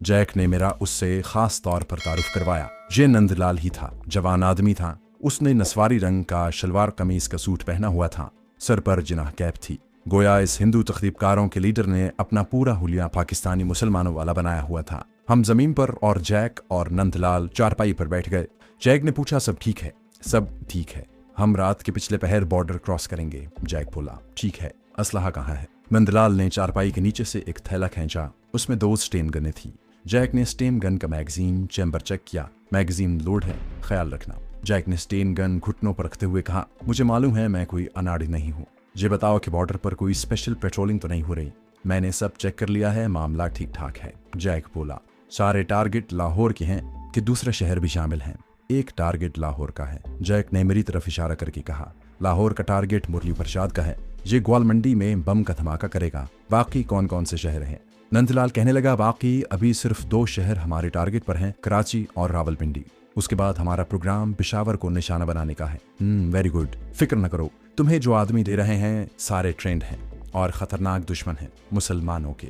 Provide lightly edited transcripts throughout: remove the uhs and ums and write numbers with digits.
Jack ने मेरा उससे खास तौर पर तारुफ करवाया। ये नंदलाल ही था। जवान आदमी था। उसने नस्वारी रंग का शलवार कमीज का सूट पहना हुआ था। सर पर जिनाह कैप थी। गोया इस हिंदू तख्तीबकारों के लीडर ने अपना पूरा हुलिया पाकिस्तानी मुसलमानों वाला बनाया हुआ था। हम जमीन पर और जैक और नंदलाल चारपाई पर बैठ गए। जैक ने पूछा, सब ठीक है? सब ठीक है। हम रात के पिछले पहर बॉर्डर क्रॉस करेंगे। जैक बोला, ठीक है। असलहा कहाँ है? नंदलाल ने चारपाई के नीचे से एक थैला खींचा। उसमें 2 स्टेन गनें थी। जैक ने स्टेन गन का मैगजीन चैम्बर चेक किया। मैगजीन लोड है, ख्याल रखना। जैक ने स्टेन गन घुटनों पर रखते हुए कहा, मुझे मालूम है मैं कोई अनाड़ी नहीं हूँ। ये बताओ कि बॉर्डर पर कोई स्पेशल पेट्रोलिंग तो नहीं हो रही? मैंने सब चेक कर लिया है, मामला ठीक ठाक है। जैक बोला, सारे टारगेट लाहौर के हैं कि दूसरे शहर भी शामिल हैं? एक टारगेट लाहौर का है। जैक ने मेरी तरफ इशारा करके कहा, लाहौर का टारगेट मुरली प्रसाद का है। ये ग्वाल मंडी में बम का धमाका करेगा। बाकी कौन कौन से शहर हैं? नंदलाल कहने लगा, बाकी अभी सिर्फ 2 शहर हमारे टारगेट पर हैं, कराची और रावलपिंडी। उसके बाद हमारा प्रोग्राम पेशावर को निशाना बनाने का है। Very good. फिक्र न करो, तुम्हें जो आदमी दे रहे हैं सारे ट्रेंड हैं और खतरनाक दुश्मन हैं मुसलमानों के।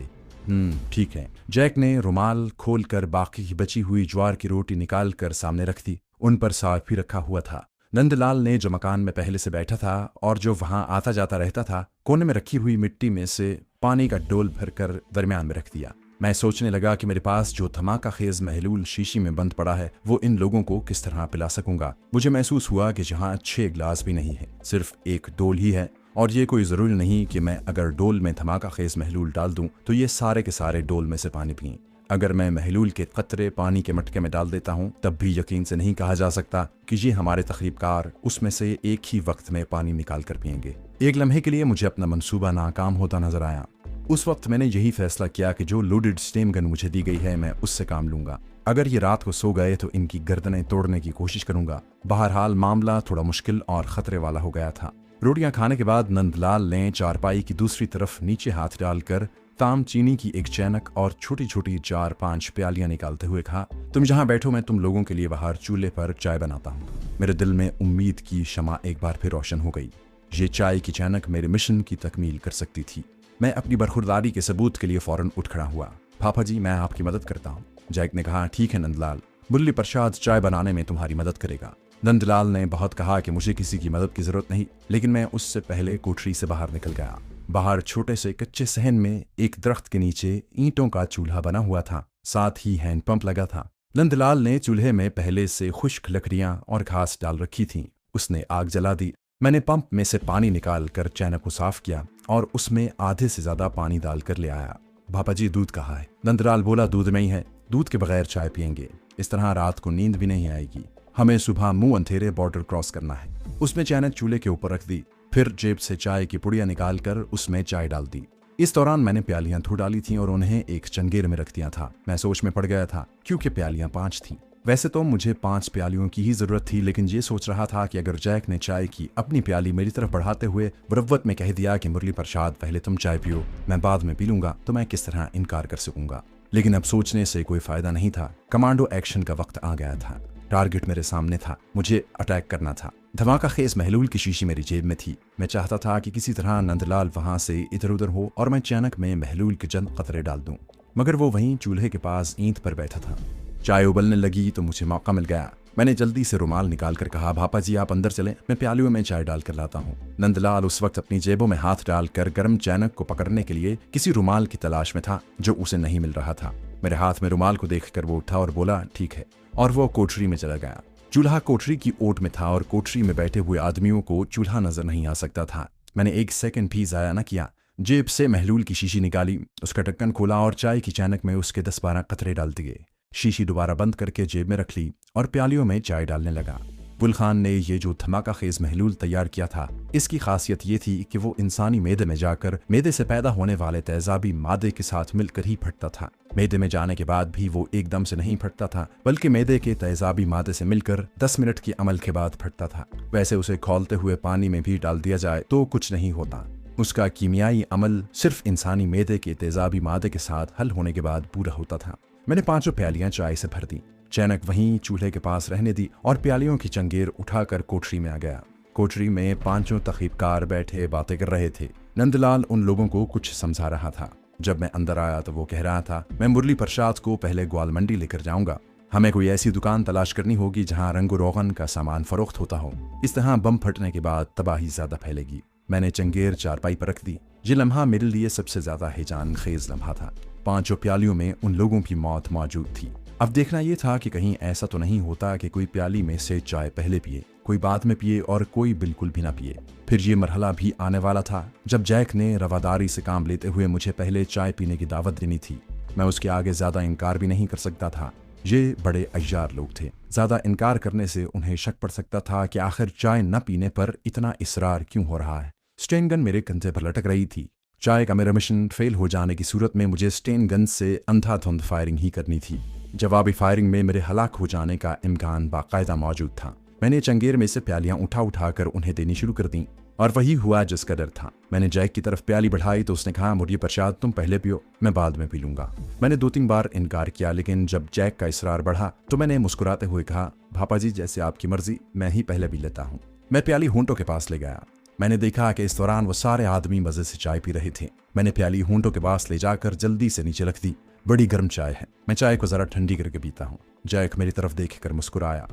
ठीक है। जैक ने रुमाल खोलकर बाकी की बची हुई ज्वार की रोटी निकाल कर सामने रख दी। उन पर साग भी रखा हुआ था। नंदलाल ने जो मकान में पहले से बैठा था और जो वहां आता जाता रहता था, कोने में रखी हुई मिट्टी में से पानी का डोल भरकर दरमियान में रख दिया। मैं सोचने लगा कि मेरे पास जो धमाका खेज महलूल शीशी में बंद पड़ा है वो इन लोगों को किस तरह पिला सकूंगा। मुझे महसूस हुआ कि जहाँ 6 गिलास भी नहीं है, सिर्फ एक डोल ही है। और ये कोई ज़रूरी नहीं कि मैं अगर डोल में धमाका खेज महलूल डाल दूं तो ये सारे के सारे डोल में से पानी पिएं। अगर मैं महलूल के कतरे पानी के मटके में डाल देता हूं तब भी यकीन से नहीं कहा जा सकता कि ये हमारे तकरीबकार उसमें से एक ही वक्त में पानी निकाल कर पिएंगे। एक लम्हे के लिए मुझे अपना मंसूबा नाकाम होता नजर आया। उस वक्त मैंने यही फैसला किया कि जो लोडेड स्टेम गन मुझे दी गई है मैं उससे काम लूंगा। अगर ये रात को सो गए तो इनकी गर्दनें तोड़ने की कोशिश करूंगा। बहरहाल मामला थोड़ा मुश्किल और खतरे वाला हो गया था। रोटियां खाने के बाद नंदलाल ने चारपाई की दूसरी तरफ नीचे हाथ डालकर ताम चीनी की एक चैनक और छोटी छोटी 4-5 प्यालियां निकालते हुए कहा, तुम जहां बैठो, मैं तुम लोगों के लिए बाहर चूल्हे पर चाय बनाता हूँ। मेरे दिल में उम्मीद की शमा एक बार फिर रोशन हो गई। ये चाय की चैनक मेरे मिशन की तकमील कर सकती थी। मैं अपनी बरखुरदारी के सबूत के लिए फौरन उठ खड़ा हुआ। पापा जी, मैं आपकी मदद करता हूँ। जैक ने कहा, ठीक है नंदलाल, मुरली प्रसाद चाय बनाने में तुम्हारी मदद करेगा। नंदलाल ने बहुत कहा कि मुझे किसी की मदद की जरूरत नहीं, लेकिन मैं उससे पहले कोठरी से बाहर निकल गया। बाहर छोटे से कच्चे सहन में एक दरख्त के नीचे ईंटों का चूल्हा बना हुआ था, साथ ही हैंडपंप लगा था। नंदलाल ने चूल्हे में पहले से खुश्क लकड़ियां और घास डाल रखी थी। उसने आग जला दी। मैंने पंप में से पानी निकाल कर चैनक को साफ किया और उसमें आधे से ज्यादा पानी डालकर ले आया। पापा जी, दूध कहाँ है? नंदलाल बोला, दूध में ही है। दूध के बगैर चाय पियेंगे, इस तरह रात को नींद भी नहीं आएगी। हमें सुबह मुंह अंधेरे बॉर्डर क्रॉस करना है। उसने चैनक चूल्हे के ऊपर रख दी, फिर जेब से चाय की पुड़िया निकाल कर उसमें चाय डाल दी। इस दौरान मैंने प्यालियां धो डाली थीं और उन्हें एक चंगेर में रख दिया था। मैं सोच में पड़ गया था क्योंकि प्यालियां 5 थीं। वैसे तो मुझे 5 प्यालियों की ही जरूरत थी, लेकिन ये सोच रहा था कि अगर जैक ने चाय की अपनी प्याली मेरी तरफ बढ़ाते हुए मुरव्वत में कह दिया कि मुरली प्रसाद पहले तुम चाय पियो, मैं बाद में पी लूंगा, तो मैं किस तरह इनकार कर सकूंगा। लेकिन अब सोचने से कोई फायदा नहीं था। कमांडो एक्शन का वक्त आ गया था। टारगेट मेरे सामने था, मुझे अटैक करना था। धमाका खेज महलूल की शीशी मेरी जेब में थी। मैं चाहता था कि किसी तरह नंदलाल वहां से इधर उधर हो और मैं अचानक में महलूल के चंद कतरे डाल दूं, मगर वो वहीं चूल्हे के पास ईंट पर बैठा था। चाय उबलने लगी तो मुझे मौका मिल गया। मैंने जल्दी से रुमाल निकाल कर कहा, पापा जी आप अंदर चलें, मैं प्यालियों में चाय डाल कर लाता हूँ। नंदलाल उस वक्त अपनी जेबों में हाथ डालकर गर्म चैनक को पकड़ने के लिए किसी रुमाल की तलाश में था जो उसे नहीं मिल रहा था। मेरे हाथ में रुमाल को देखकर वो उठा और बोला, ठीक है, और वो कोठरी में चला गया। चूल्हा कोठरी की ओट में था और कोठरी में बैठे हुए आदमियों को चूल्हा नजर नहीं आ सकता था। मैंने 1 सेकंड भी जाया न किया। जेब से महलूल की शीशी निकाली, उसका ढक्कन खोला और चाय की चैनक में उसके 10-12 कतरे डाल दिए। शीशी दोबारा बंद करके जेब में रख ली और प्यालियों में चाय डालने लगा। गुल खान ने ये जो धमाका खेज महलूल तैयार किया था, इसकी खासियत ये थी कि वो इंसानी मैदे में जाकर मैदे से पैदा होने वाले तेजाबी मादे के साथ मिलकर ही फटता था। मैदे में जाने के बाद भी वो एकदम से नहीं फटता था, बल्कि मैदे के तेजाबी मादे से मिलकर 10 मिनट के अमल के बाद फटता था। वैसे उसे खौलते हुए पानी में भी डाल दिया जाए तो कुछ नहीं होता। उसका कीमियाई अमल सिर्फ इंसानी मैदे के तेजाबी मादे के साथ हल होने के बाद पूरा होता था। मैंने 5 प्यालियां चाय से भर दी, चैनक वहीं चूल्हे के पास रहने दी और प्यालियों की चंगेर उठाकर कोठरी में आ गया। कोठरी में 5 तखीबकार बैठे बातें कर रहे थे। नंदलाल उन लोगों को कुछ समझा रहा था। जब मैं अंदर आया तो वो कह रहा था, मैं मुरली प्रसाद को पहले ग्वालमंडी लेकर जाऊंगा। हमें कोई ऐसी दुकान तलाश करनी होगी जहां रंगो रोगन का सामान फरोख्त होता हो। इस तरह बम फटने के बाद तबाही ज्यादा फैलेगी। मैंने चंगेर चारपाई पर रख दी। ये लम्हा मेरे लिए सबसे ज्यादा हैजान खेज लम्हा था। 5 प्यालियों में उन लोगों की मौत मौजूद थी। अब देखना यह था कि कहीं ऐसा तो नहीं होता कि कोई प्याली में से चाय पहले पिए, कोई बाद में पिए और कोई बिल्कुल भी ना पिए। फिर ये मरहला भी आने वाला था जब जैक ने रवादारी से काम लेते हुए मुझे पहले चाय पीने की दावत देनी थी। मैं उसके आगे ज्यादा इनकार भी नहीं कर सकता था। ये बड़े अय्यार लोग थे। ज्यादा इनकार करने से उन्हें शक पड़ सकता था कि आखिर चाय न पीने पर इतना इसरार क्यों हो रहा है। स्टेन गन मेरे कंधे पर लटक रही थी। चाय का मेरा मिशन फेल हो जाने की सूरत में मुझे स्टेन गन से अंधाधुंध फायरिंग ही करनी थी। जवाबी फायरिंग में मेरे हलाक हो जाने का इम्कान बाकायदा मौजूद था। मैंने चंगेर में से प्यालियां उठा कर उन्हें देनी शुरू कर दी और वही हुआ जिसका डर था। मैंने जैक की तरफ प्याली बढ़ाई तो उसने कहा, मुरली प्रसाद तुम पहले पियो, मैं बाद में पी लूंगा। मैंने 2-3 बार इनकार किया, लेकिन जब जैक का इसरार बढ़ा तो मैंने मुस्कुराते हुए कहा, भापा जी जैसे आपकी मर्जी, मैं ही पहले पी लेता हूँ। मैं प्याली होंठों के पास ले गया। मैंने देखा कि इस दौरान वो सारे आदमी मजे से चाय पी रहे थे। मैंने प्याली होंठों के पास ले जाकर जल्दी से नीचे रख दी। बड़ी गर्म चाय है, मैं चाय को जरा ठंडी करके पीता हूँ। जैक मेरी तरफ देखकर मुस्कुराया,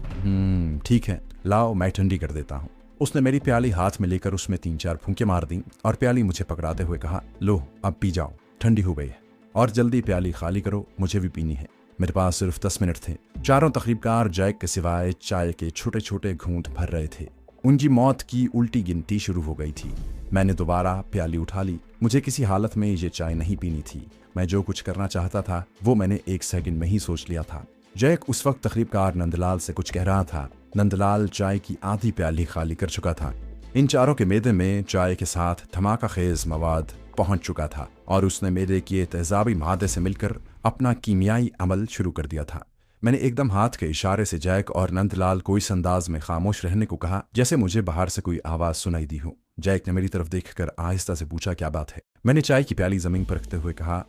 ठीक है, लाओ मैं ठंडी कर देता हूँ। उसने मेरी प्याली हाथ में लेकर उसमें 3-4 फूंके मार दी और प्याली मुझे पकड़ाते हुए कहा, लो अब पी जाओ, ठंडी हो गई है और जल्दी प्याली खाली करो, मुझे भी पीनी है। मेरे पास सिर्फ 10 मिनट थे। चारों तकरीबकार जैक के सिवाय चाय के छोटे छोटे घूंट भर रहे थे। उनकी मौत की उल्टी गिनती शुरू हो गई थी। मैंने दोबारा प्याली उठा ली। मुझे किसी हालत में ये चाय नहीं पीनी थी। मैं जो कुछ करना चाहता था वो मैंने 1 सेकंड में ही सोच लिया था। जैक उस वक्त तकरीबकार नंदलाल से कुछ कह रहा था। नंदलाल चाय की आधी प्याली खाली कर चुका था। इन चारों के मेदे में चाय के साथ धमाका खेज मवाद पहुंच चुका था और उसने मेदे के तेजाबी मादे से मिलकर अपना कीमियाई अमल शुरू कर दिया था। मैंने एकदम हाथ के इशारे से जैक और नंदलाल को इस अंदाज में खामोश रहने को कहा जैसे मुझे बाहर से कोई आवाज सुनाई दी हो। जैक ने मेरी तरफ देखकर आहिस्ता से पूछा, क्या बात है? मैंने चाय की प्याली जमीन पर रखते हुए कहा,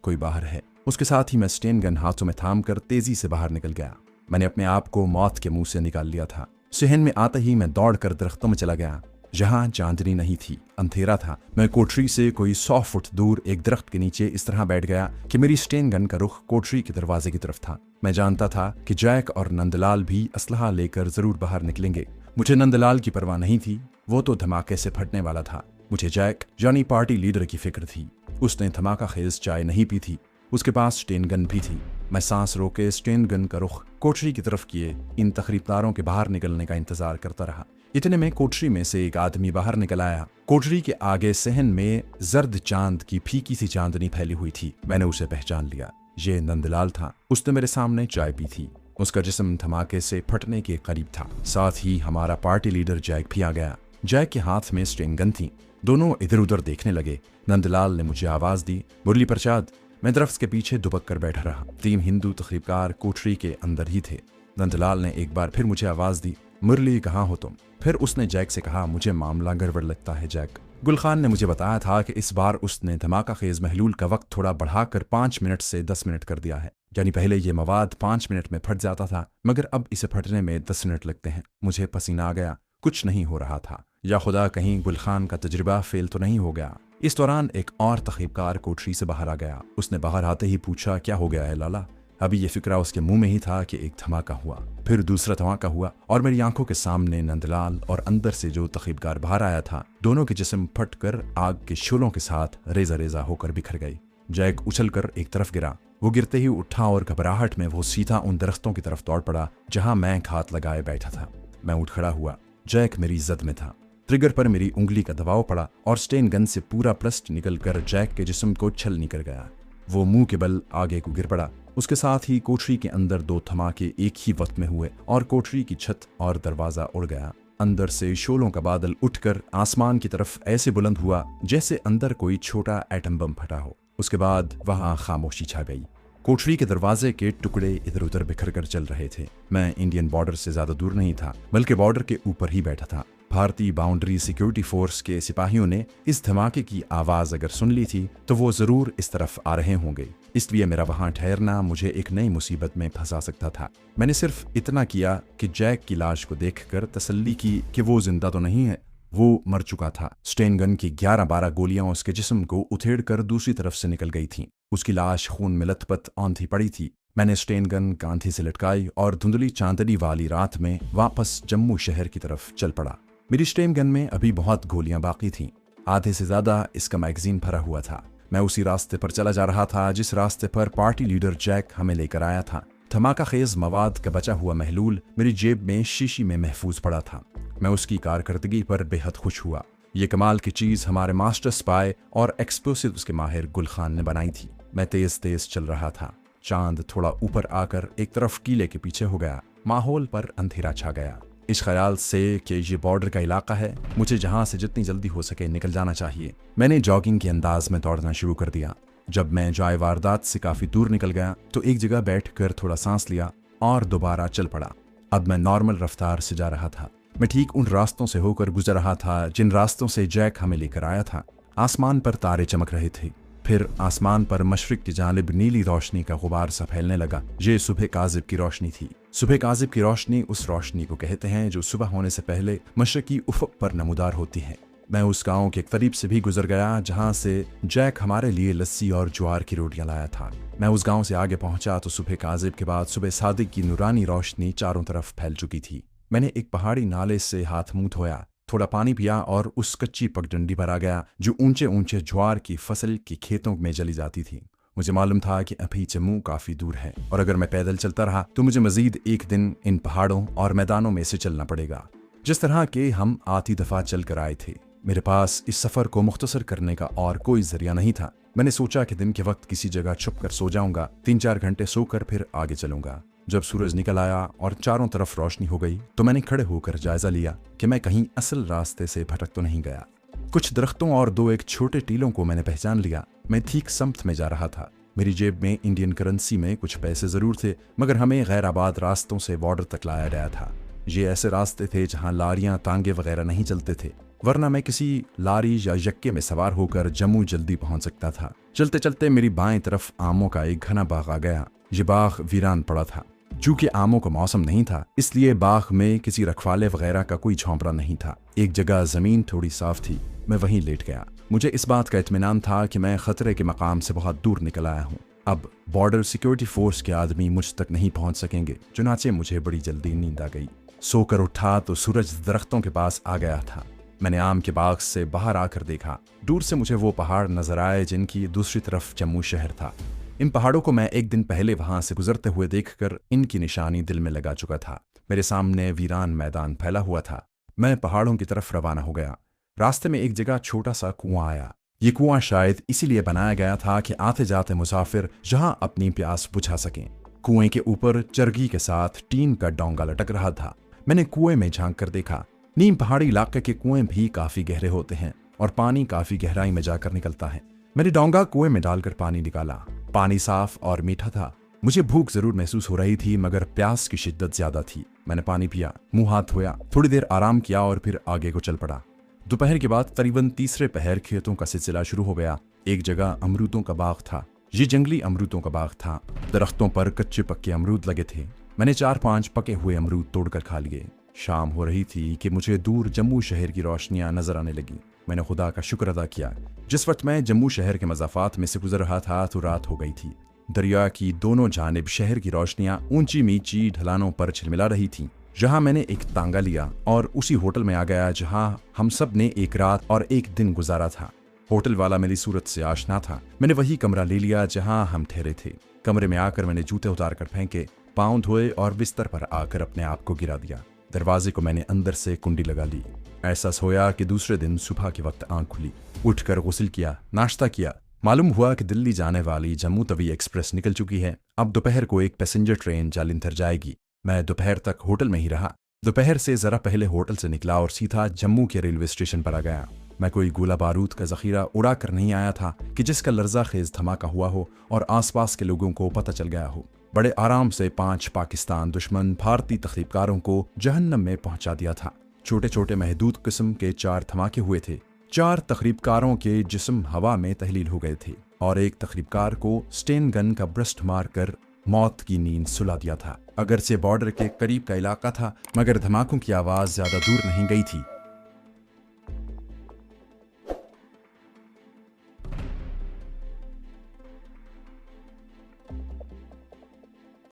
कोई बाहर है। उसके साथ ही मैं स्टेन गन हाथों में थाम कर तेजी से बाहर निकल गया। मैंने अपने आप को मौत के मुंह से निकाल लिया था। सहन में आते ही मैं दौड़कर दरख्तों में चला गया। जहां चांदनी नहीं थी, अंधेरा था। मैं कोठरी से कोई 100 फुट दूर एक दरख्त के नीचे इस तरह बैठ गया कि मेरी स्टेन गन का रुख कोठरी के दरवाजे की तरफ था। मैं जानता था कि जैक और नंदलाल भी असलहा लेकर जरूर बाहर निकलेंगे। मुझे नंदलाल की परवाह नहीं थी, वो तो धमाके से फटने वाला था। मुझे जैक यानी पार्टी लीडर की फिक्र थी। उसने धमाका खेज चाय नहीं पी थी, उसके पास स्टेन गन भी थी। मैं सांस रोके स्टेन गन का रुख कोठरी की तरफ किए इन तखरीबदारों के बाहर निकलने का इंतजार करता रहा। इतने में कोठरी में से एक आदमी बाहर निकल आया। कोठरी के आगे सहन में जर्द चांद की फीकी सी चांदनी फैली हुई थी। मैंने उसे पहचान लिया। ये नंदलाल था। उसने मेरे सामने चाय पी थी। उसका जिस्म धमाके से फटने के करीब था। साथ ही हमारा पार्टी लीडर जैक भी आ गया। जैक के हाथ में स्टेन गन थी। दोनों इधर उधर देखने लगे। नंदलाल ने मुझे आवाज दी, मुरली प्रसाद। मैं दरख्त के पीछे दुबक कर बैठा रहा। 3 हिंदू तकरीबकार कोठरी के अंदर ही थे। नंदलाल ने एक बार फिर मुझे आवाज दी, मुरली कहाँ हो तुम? फिर उसने जैक से कहा, मुझे मामला गड़बड़ लगता है जैक। गुल खान ने मुझे बताया था कि इस बार उसने धमाका खेज महलूल का वक्त थोड़ा बढ़ाकर 5 मिनट से 10 मिनट कर दिया है। यानी पहले ये मवाद 5 मिनट में फट जाता था, मगर अब इसे फटने में 10 मिनट लगते हैं। मुझे पसीना आ गया। कुछ नहीं हो रहा था। या खुदा कहीं गुल खान का तजुर्बा फेल तो नहीं हो गया। इस दौरान एक और तखरीबकार कोठरी से बाहर आ गया। उसने बाहर आते ही पूछा, क्या हो गया है लाला? अभी ये फिक्रा उसके मुंह में ही था कि एक धमाका हुआ, फिर दूसरा धमाका हुआ और मेरी आंखों के सामने नंदलाल और अंदर से जो तखरीबकार बाहर आया था, दोनों के जिस्म फटकर आग के शोलों के साथ रेजा रेजा होकर बिखर गए। जैक उछलकर एक तरफ गिरा। वो गिरते ही उठा और घबराहट में वो सीधा उन दरख्तों की तरफ दौड़ पड़ा जहां मैं घात लगाए बैठा था। मैं उठ खड़ा हुआ। जैक मेरी जद में था। ट्रिगर पर मेरी उंगली का दबाव पड़ा और स्टेन गन से पूरा प्लस्ट निकलकर जैक के जिस्म को छल निकल गया। वो मुंह के बल आगे को गिर पड़ा। उसके साथ ही कोठरी के अंदर 2 धमाके एक ही वक्त में हुए और कोठरी की छत और दरवाजा उड़ गया। अंदर से शोलों का बादल उठकर आसमान की तरफ ऐसे बुलंद हुआ जैसे अंदर कोई छोटा एटम बम फटा हो। उसके बाद वहां खामोशी छा गई। कोठरी के दरवाजे के टुकड़े इधर उधर बिखर कर चल रहे थे। मैं इंडियन बॉर्डर से ज्यादा दूर नहीं था, बल्कि बॉर्डर के ऊपर ही बैठा था। भारतीय बाउंड्री सिक्योरिटी फोर्स के सिपाहियों ने इस धमाके की आवाज अगर सुन ली थी तो वो जरूर इस तरफ आ रहे होंगे। इसलिए मेरा वहां ठहरना मुझे एक नई मुसीबत में फंसा सकता था। मैंने सिर्फ इतना किया कि जैक की लाश को देखकर तसल्ली की कि वो जिंदा तो नहीं है। वो मर चुका था। स्टेन गन की 11-12 गोलियां उसके जिस्म को उथेड़कर दूसरी तरफ से निकल गई थीं। उसकी लाश खून में लथपथ औंधी पड़ी थी। मैंने स्टेन गन कांधे से लटकाई और धुंधली चांदनी वाली रात में वापस जम्मू शहर की तरफ चल पड़ा। मेरी स्टेन गन में अभी बहुत गोलियां बाकी थीं। आधे से ज्यादा इसका मैगजीन भरा हुआ था। मैं उसी रास्ते पर चला जा रहा था जिस रास्ते पर पार्टी लीडर जैक हमें लेकर आया था। धमाका खेज मवाद का बचा हुआ महलूल मेरी जेब में शीशी में महफूज पड़ा था। मैं उसकी कारकर्दगी पर बेहद खुश हुआ। ये कमाल की चीज हमारे मास्टर स्पाई और एक्सप्लोसिव्स के माहिर गुल खान ने बनाई थी। मैं तेज तेज चल रहा था। चांद थोड़ा ऊपर आकर एक तरफ कीले के पीछे हो गया। माहौल पर अंधेरा छा गया। इस ख्याल से कि ये बॉर्डर का इलाका है, मुझे जहां से जितनी जल्दी हो सके निकल जाना चाहिए, मैंने जॉगिंग के अंदाज में दौड़ना शुरू कर दिया। जब मैं जाए वारदात से काफी दूर निकल गया तो एक जगह बैठकर थोड़ा सांस लिया और दोबारा चल पड़ा। अब मैं नॉर्मल रफ्तार से जा रहा था। मैं ठीक उन रास्तों से होकर गुजर रहा था जिन रास्तों से जैक हमें लेकर आया था। आसमान पर तारे चमक रहे थे। फिर आसमान पर मशरिक की जानिब नीली रोशनी का गुबार सा फैलने लगा। ये सुबह काजिब की रोशनी थी। सुबह काजिब की रोशनी उस रोशनी को कहते हैं जो सुबह होने से पहले मशरकी उफक पर नमूदार होती है। मैं उस गांव के करीब से भी गुजर गया जहां से जैक हमारे लिए लस्सी और ज्वार की रोटियां लाया था। मैं उस गांव से आगे पहुंचा तो सुबह काजिब के बाद सुबह सादिक की नूरानी रोशनी चारों तरफ फैल चुकी थी। मैंने एक पहाड़ी नाले से हाथ मुंह धोया, थोड़ा पानी पिया और उस कच्ची पगडंडी पर आ गया जो ऊंचे ऊंचे ज्वार की फसल की खेतों में जली जाती थी। मुझे मालूम था कि अभी जम्मू काफी दूर है और अगर मैं पैदल चलता रहा तो मुझे मजीद एक दिन इन पहाड़ों और मैदानों में से चलना पड़ेगा जिस तरह के हम आधी दफा चल कर आए थे। मेरे पास इस सफर को मुख्तसर करने का और कोई जरिया नहीं था। मैंने सोचा कि दिन के वक्त किसी जगह छुप कर सो जाऊंगा, 3-4 घंटे सोकर फिर आगे चलूंगा। जब सूरज निकल आया और चारों तरफ रोशनी हो गई तो मैंने खड़े होकर जायजा लिया कि मैं कहीं असल रास्ते से भटक तो नहीं गया। कुछ दरख्तों और 2-1 छोटे टीलों को मैंने पहचान लिया। मैं ठीक समत में जा रहा था। मेरी जेब में इंडियन करेंसी में कुछ पैसे जरूर थे, मगर हमें गैर आबाद रास्तों से बॉर्डर तक लाया गया था। ये ऐसे रास्ते थे जहां लारियां तांगे वगैरह नहीं चलते थे, वरना मैं किसी लारी या यक्के में सवार होकर जम्मू जल्दी पहुंच सकता था। चलते चलते मेरी बाएं तरफ आमों का एक घना बाग आ गया। ये बाग वीरान पड़ा था। चूंकि आमों का मौसम नहीं था इसलिए बाग में किसी रखवाले वगैरह का कोई झोंपड़ा नहीं था। एक जगह जमीन थोड़ी साफ थी। मैं वहीं लेट गया। मुझे इस बात का इत्मीनान था कि मैं खतरे के मकाम से बहुत दूर निकल आया हूँ। अब बॉर्डर सिक्योरिटी फोर्स के आदमी मुझ तक नहीं पहुंच सकेंगे। चुनाचे मुझे बड़ी जल्दी नींद आ गई। सोकर उठा तो सूरज दरख्तों के पास आ गया था। मैंने आम के बाग से बाहर आकर देखा। दूर से मुझे वो पहाड़ नजर आए जिनकी दूसरी तरफ जम्मू शहर था। इन पहाड़ों को मैं एक दिन पहले वहां से गुजरते हुए देखकर इनकी निशानी दिल में लगा चुका था। मेरे सामने वीरान मैदान फैला हुआ था। मैं पहाड़ों की तरफ रवाना हो गया। रास्ते में एक जगह छोटा सा कुआं आया। ये कुआं शायद इसीलिए बनाया गया था कि आते जाते मुसाफिर जहां अपनी प्यास बुझा सकें। कुएं के ऊपर चरगी के साथ टीन का डोंगा लटक रहा था। मैंने कुएं में झांक कर देखा। नीम पहाड़ी इलाके के कुएं भी काफी गहरे होते हैं और पानी काफी गहराई में जाकर निकलता है। मैंने डोंगा कुएं में डालकर पानी निकाला। पानी साफ और मीठा था। मुझे भूख जरूर महसूस हो रही थी मगर प्यास की शिद्दत ज्यादा थी। मैंने पानी पिया, मुंह हाथ धोया, थोड़ी देर आराम किया और फिर आगे को चल पड़ा। दोपहर के बाद करीबन तीसरे पहर खेतों का सिलसिला शुरू हो गया। एक जगह अमरूदों का बाग था। ये जंगली अमरूदों का बाग था। दरख्तों पर कच्चे पक्के अमरूद लगे थे। मैंने 4-5 पके हुए अमरूद तोड़कर खा लिए। शाम हो रही थी कि मुझे दूर जम्मू शहर की रोशनियां नजर आने लगी। मैंने खुदा का शुक्र अदा किया। जिस वक्त मैं जम्मू शहर के मज़ाफ़ात में से गुजर रहा था तो रात हो गई थी। दरिया की दोनों जानिब शहर की रोशनियां ऊंची नीची ढलानों पर झिलमिला रही थीं। जहां मैंने एक तांगा लिया और उसी होटल में आ गया जहां हम सब ने एक रात और एक दिन गुजारा था। होटल वाला मेरी सूरत से आशना था। मैंने वही कमरा ले लिया जहां हम ठहरे थे। कमरे में आकर मैंने जूते उतार कर फेंके, पाँव धोए और बिस्तर पर आकर अपने आप को गिरा दिया। दरवाजे को मैंने अंदर से कुंडी लगा ली। ऐसा सोया कि दूसरे दिन सुबह के वक्त आंख खुली। उठकर गुस्ल किया, नाश्ता किया। मालूम हुआ कि दिल्ली जाने वाली जम्मू तवी एक्सप्रेस निकल चुकी है। अब दोपहर को एक पैसेंजर ट्रेन जालंधर जाएगी। मैं दोपहर तक होटल में ही रहा। दोपहर से जरा पहले होटल से निकला और सीधा जम्मू के रेलवे स्टेशन पर आ गया। मैं कोई गोला बारूद का जखीरा उड़ा कर नहीं आया था कि जिसका लर्जा खेज धमाका हुआ हो और आसपास के लोगों को पता चल गया हो। बड़े आराम से 5 पाकिस्तान दुश्मन भारतीय तखरीबकारों को जहन्नम में पहुंचा दिया था। छोटे छोटे महदूद किस्म के 4 धमाके हुए थे। 4 तखरीबकारों के जिस्म हवा में तहलील हो गए थे और एक तखरीबकार को स्टेन गन का ब्रस्ट मारकर मौत की नींद सुला दिया था। अगरचे बॉर्डर के करीब का इलाका था मगर धमाकों की आवाज ज्यादा दूर नहीं गई थी।